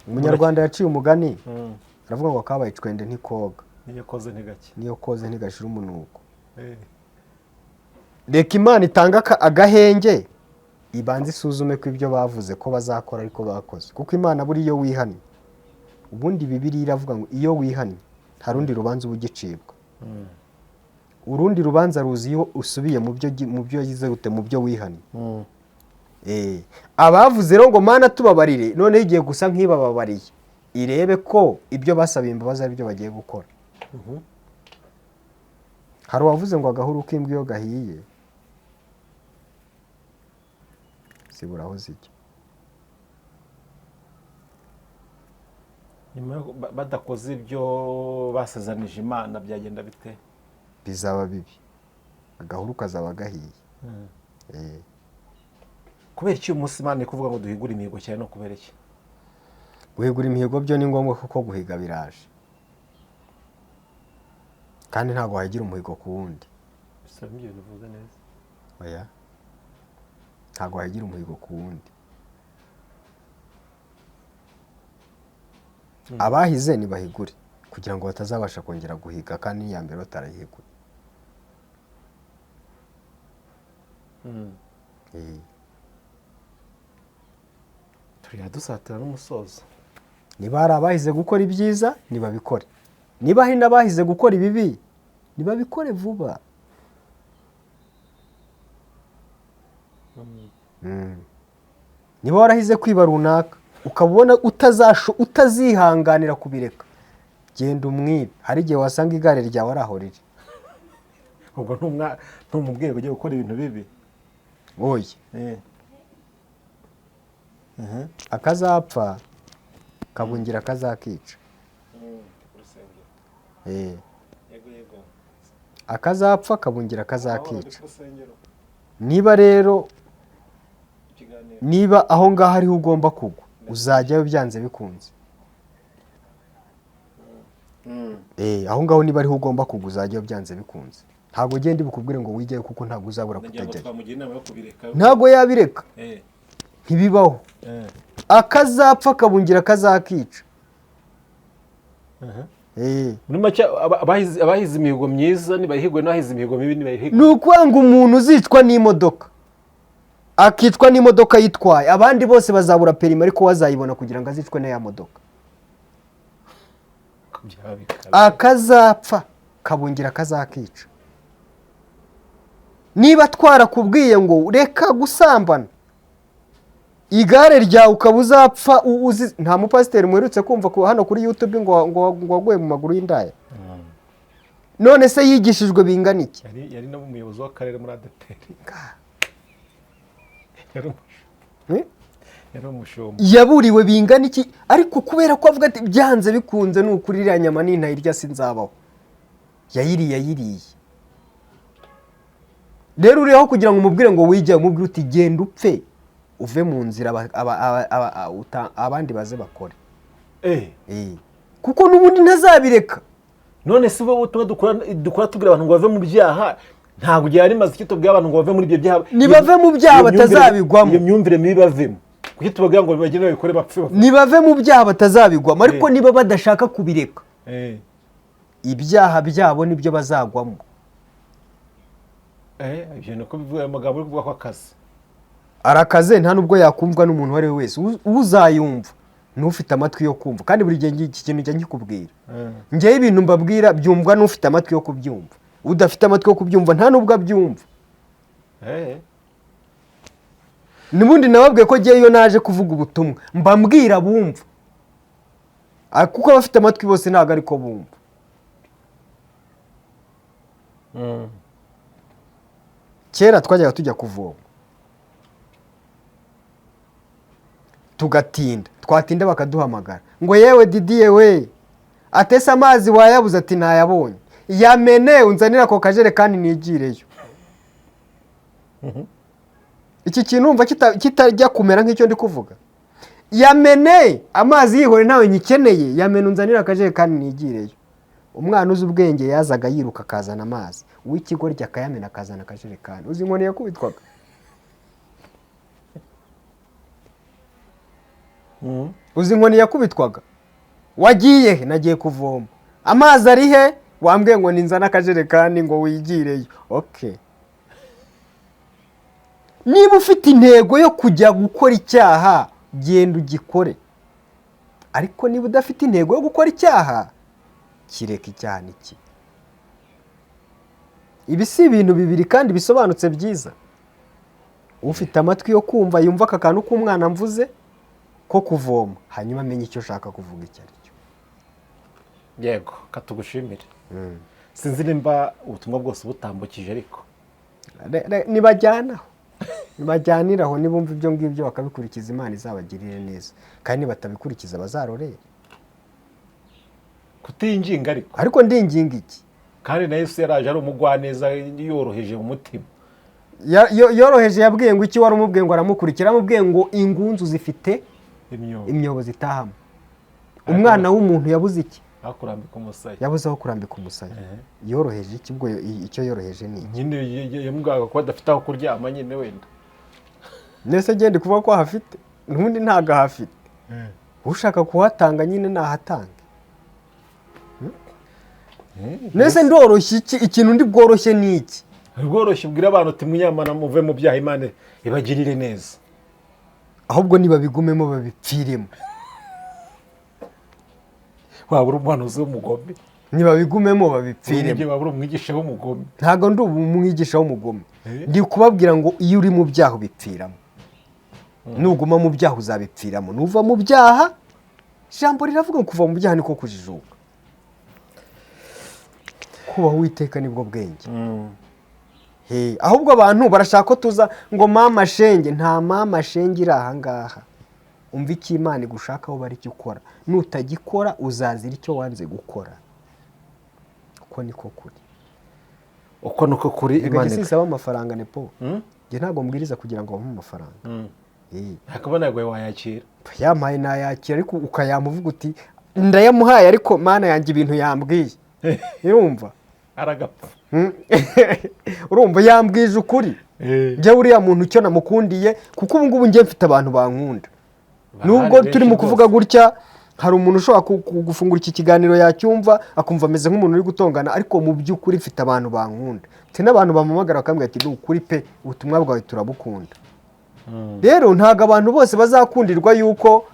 Umunyarwanda yaciye umugani aravuga ngo akabaye icwende ntikoga, niyo koze ntigake, niyo koze ntigashira umunuko. Reka Imana itanga agahenge, ibanze isuzume ko ibyo bavuze ko bazakora ariko bakoze, kuko Imana buri iyo wihannye, ubundi Bibiliya iravuga ngo iyo wihannye nta rundi rubanza uba ugicibwa, urundi rubanza ruzi iyo usubiye mu byo yagize gute, mu byo wihannye. Abavuze rero ngo Mana tubabarire, noneho igiye gusa nk'ibababariye, irebe ko ibyo basabiye imbabazi ari byo bagiye gukora. Hari uwavuze ngo agahuru k'imbwa iyo gahiye zibura aho zijya. nyuma badakoze ibyo basezanije Imana byagenda bite? Bizaba bibi, agahuru kazaba gahiye. Kubera iki uyu munsi Imana iri kuvuga ngo duhigure imihigo cyane, no kubera iki? Guhigura imihigo byo ni ngombwa kuko guhiga biraje, kandi ntabwo wahigira umuhigo ku wundi. Bisaba ibyo bintu uvuze neza. Oya, ntabwo wahigira umuhigo ku wundi. Abahize ntibahigure kugira ngo batazabasha kongera guhiga, kandi n'iya mbere batarayihiguye. Turiya dusatira n'umusozo. Niba hari abahize gukora ibyiza nibabikore, niba hari n'abahize gukora ibibi nibabikore vuba. Niba warahize kwiba runaka ukabona utazihanganira kubireka, genda umwibe. Hari igihe wasanga igare ryawe ari aho riri. Ubwo ntumubwire ngo ujye gukora ibintu bibi. Oya, akazapfa kabungira akazakica. Akazapfa kabungira akazakica. Niba rero niba aho ngaho ariho ugomba kugwa, uzajyayo byanze bikunze. Aho ngaho niba ariho ugomba kugwa, uzajyayo byanze bikunze. Ntabwo ugenda bukubwire ngo wijyayo kuko ntabwo uzabura kutajyayo. Ntabwo yabireka, ntibibaho. Akazapfa kabungira akazakica. Muri make abahize imihigo myiza ntibahigwe, n'abahize imihigo mibi ntibahigwe. Ni ukwanga umuntu uzicwa n'imodoka, akicwa n'imodoka yitwaye, abandi bose bazabura perime ariko wazayibona kugira ngo azicwe n'aya modoka. Akazapfa kabungira akazakica. Niba twarakubwiye ngo reka gusambana, igare ryawe ukaba uzapfa nta mupasiteri muherutse kumva hano kuri YouTube ngo waguye mu maguru y'indaya? None se yigishijwe bingana iki? Yari no umuyobozi w'akarere muri ADEPR. Yari umushumba. Yaburiwe bingana iki? Ariko kubera ko avuga ati byanze bikunze n'ukuri iriya nyama n'intayirya sinzabaho, yayiriye. Rero uriho kugira ngo umubwire ngo wijya, umubwire uti genda upfe, uve mu nzira abandi baze bakore. Kuko n'ubundi ntazabireka. None se bo dukora tubwira abantu ngo bave mu byaha, ntabwo gihe ari maze icyo tubwira abantu ngo bave muri ibyo byaha. Nibave mu byaha batazabigwamo. Iyo myumvire mibi bavemo. kuki tubabwira ngo bagende babikore bapfe nibave mu byaha batazabigwamo ariko niba badashaka kubireka ibyaha byabo nibyo bazagwamo. ibyo ni uko bivuga amagambo uri kuvuga ko akazi arakaze nta nubwo yakumvwa n'umuntu uwo ari we wese. uzayumva n'ufite amatwi yo kumva, kandi buri gihe iki kintu njya nkikubwira, njyewe ibintu mbabwira byumvwa n'ufite amatwi yo kubyumva, udafite amatwi yo kubyumva nta nubwo abyumva. n'ubundi nababwiye ko njyewe iyo naje kuvuga ubutumwa mbambwira bumva, kuko abafite amatwi bose ntabwo ariko bumva. kera twajyaga tujya kuvoma tugatinda, twatinda bakaduhamagara ngo yewe Didiye we atese amazi wayabuze, ati ntayabonye, yamene unzanira ako kajerekani nigireyo. iki kintu umva kitajya kumera nk'icyo ndi kuvuga. Yamene amazi yihore ntawe nyikeneye, yamene unzanira akajerekani nigireyo. Umwana uzi ubwenge yazaga yiruka akazana amazi, uw'ikigoryi akayamena akazana akajerekani. Uzi inkoni yakubitwaga? uzi inkoni yakubitwaga? wagiye he? nagiye kuvoma. amazi ari he? wambwiye ngo ninzana akajerekani ngo wigireyo. Okay, niba ufite intego yo kujya gukora icyaha genda ugikore, ariko niba udafite intego yo gukora icyaha kireka icyaha n'iki. ibi si ibintu bibiri kandi bisobanutse byiza. ufite amatwi yo kumva yumva aka kantu k'umwana mvuze ko kuvoma, hanyuma amenye icyo ushaka kuvuga icyo ari cyo. yego katugushimire. sinzi nimba ubutumwa bwose butambukije, ariko nibajyaniraho nibumva ibyo ngibyo bakabikurikiza, Imana izabagirire neza, kandi nibatabikurikiza bazarorere. kutinginga ariko ndinginga iki? kandi na Yesu yaraje ari umugwaneza yoroheje mu mutima. yoroheje yabwiye ngo iki? wari umubwiye ngo aramukurikira, amubwiye ngo ingunzu zifite imyobo zitahamo. umwana w'umuntu yabuze iki? yabuze aho kurambika umusaya. yoroheje iki? ubwo icyo yoroheje ni nyine yamubwaga ko adafite aho kuryama nyine wenda. nese gende kuvuga ko hafite, n'ubundi ntago hafite. ushaka kuhatanga nyine nahatanga. nese ndoroshye iki? ikintu ndi bworoshye ni iki? ubworoshye bwira abantu uti munyamana muve mu byaha Imana ibagirire neza. ahubwo nibabigumemo babipfiremo. waba uri umuhanuzi w'umugome, nibabigumemo babipfiremo. waba uri umwigisha w'umugome. ntago ndi umwigisha w'umugome, ndi kubabwira ngo iyo uri mu byaha ubipfiramo. nuguma mu byaha uzabipfiramo. nuva mu byaha, ijambo riravuga ngo kuva mu byaha niko kujijuka. kubaha Uwiteka nibwo bwenge. ahubwo abantu barashaka ko tuza ngo mama shenge. nta mama shenge iri aha ngaha. umva icyo Imana igushakaho bari cyo ukora. nutagikora uzazira icyo wanze gukora. uko niko kuri. uko nuko kuri Imana isaba amafaranga nepo. njye ntabwo mbwiriza kugira ngo bamuhe amafaranga. hakabona yaguye wayakira. yampaye nayakira, ariko ukayamuvuga uti ndayamuhaye, ariko Mana yanjye ibintu yambwiye. urumva aragapfa. urumva yambwije ukuri. njye uriya muntu icyo namukundiye, kuko ubu ngubu njye mfite abantu bankunda. nubwo turi mu kuvuga gutya, hari umuntu ushobora gufungura iki kiganiro yacyumva akumva ameze nk'umuntu uri gutongana, ariko mu by'ukuri mfite abantu bankunda. mfite n'abantu bampamagara bakambwira ati ni ukuri pe, ubutumwa bwawe turabukunda. rero ntabwo abantu bose bazakundirwa yuko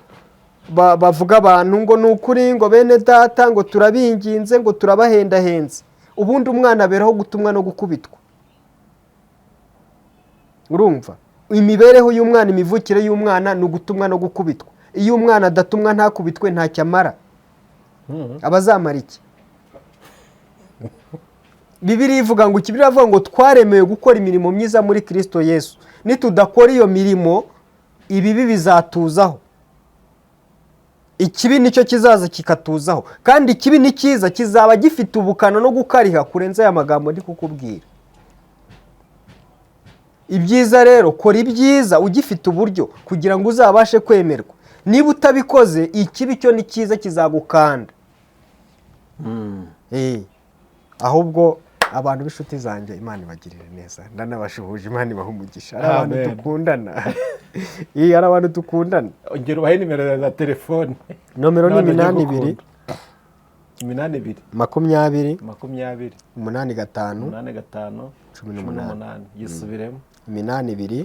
bavuga abantu ngo ni ukuri, ngo bene data, ngo turabinginze, ngo turabahendahenze. ubundi umwana aberaho gutumwa no gukubitwa. urumva imibereho y'umwana, imivukire y'umwana ni ugutumwa no gukubitwa. iyo umwana adatumwa ntakubitwe ntacyo amara. abazamara iki? Bibiliya ivuga ngo Bibiliya ivuga ngo twaremewe gukora imirimo myiza muri Kristo Yesu. nitudakora iyo mirimo ibibi bizatuzaho. ikibi nicyo kizaza kikatuzaho, kandi ikibi ni cyiza kizaba gifite ubukana no gukariha kurenza aya magambo ndi kukubwira. ibyiza rero kora ibyiza ugifite uburyo kugira ngo uzabashe kwemerwa. niba utabikoze ikibi cyo ni cyiza kizagukanda. ahubwo abantu b'inshuti zanjye Imana ibagirire neza, ndanabashuhuje, Imana ibahe umugisha. Ari abantu Amen. dukundana iyi ari abantu dukundana. ongera ubahe nimero za telefone. Nomero ni N'abandi 82 82 20 20 85 85 18 yisubiremo 82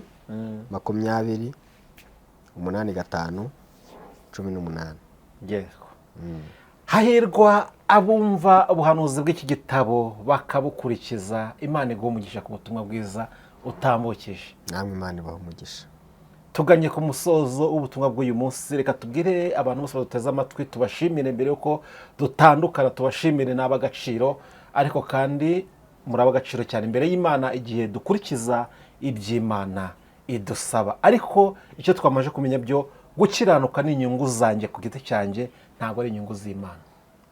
20 85 18. yego. Hahirwa abumva ubuhanuzi bw'iki gitabo bakabukurikiza. Imana iguha umugisha ku butumwa bwiza utambukije. Namwe Imana ibahe umugisha. Tuganye ku musozo w'ubutumwa bw'uyu munsi, reka tubwire abantu bose baduteze amatwi, tubashimire mbere yuko dutandukana, tubashimire n'ab'agaciro, ariko kandi muri ab'agaciro cyane imbere y'Imana igihe dukurikiza iby'Imana idusaba. Ariko icyo twamaje kumenya byo, gukiranuka ni inyungu zanjye ku giti cyanjye, ntabwo ari inyungu z'Imana.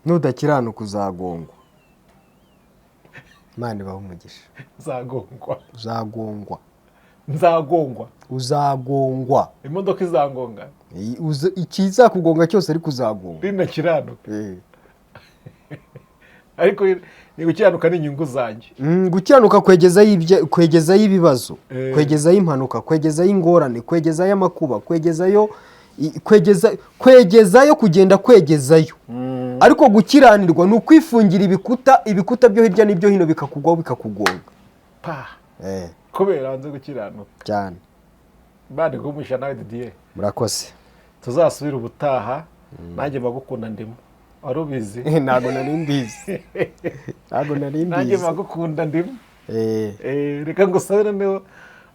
Nudakiranuka uzagongwa. Imana ibahe umugisha. Nzagongwa. Uzagongwa. Nzagongwa. Uzagongwa. Imodoka izangonga. Ikizakugonga cyose ariko uzagongwa. Rinakiranuka. Ariko ni gukiranuka ni inyungu zanjye. Gukiranuka kwegezayo ibibazo, kwegezayo impanuka, kwegezayo ingorane, kwegezayo amakuba, kwegezayo kugenda kwegezayo. Ariko gukiranirwa ni ukwifungira ibikuta byo hirya n'ibyo hino bikakugwaho bikakugonga. Kubera hanze gukiranuka cyane. Bande gumisha nawe Didier. Murakoze. Tuzasubira ubutaha, nanjye bagukunda ndimo. Wari ubizi? Ntago nari mbizi. Nanjye bagukunda ndimo. Reka ngusabire niho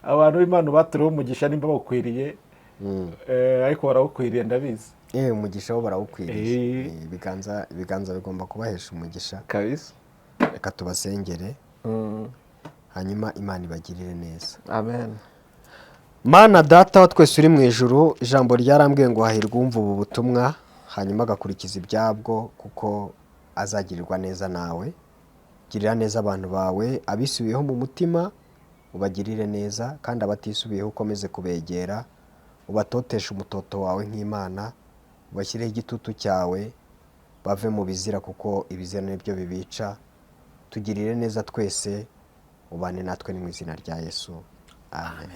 abantu b'Imana batureho umugisha nimba bakwiriye. Ariko barawukwiriye ndabizi. Umugisha wo barawukwiriye. Ibiganza bigomba kubahesha umugisha kabisa. Reka tubasengere. Hanyuma Imana ibagirire neza. Amen. Mana Data wa twese uri mu ijuru, ijambo ryarambwiye ngo hahirwa umva ubu butumwa, hanyuma agakurikiza ibyabwo, kuko azagirirwa neza nawe. Girira neza abantu bawe, abisubiyeho mu mutima ubagirire neza, kandi abatisubiyeho ukomeze kubegera, ubatotesha umutoto wawe nk'Imana, ubashyireho igitutu cyawe, bave mu bizira, kuko ibizira nibyo bibica. Tugirire neza twese, ubane natwe ni mu izina rya Yesu. Amen.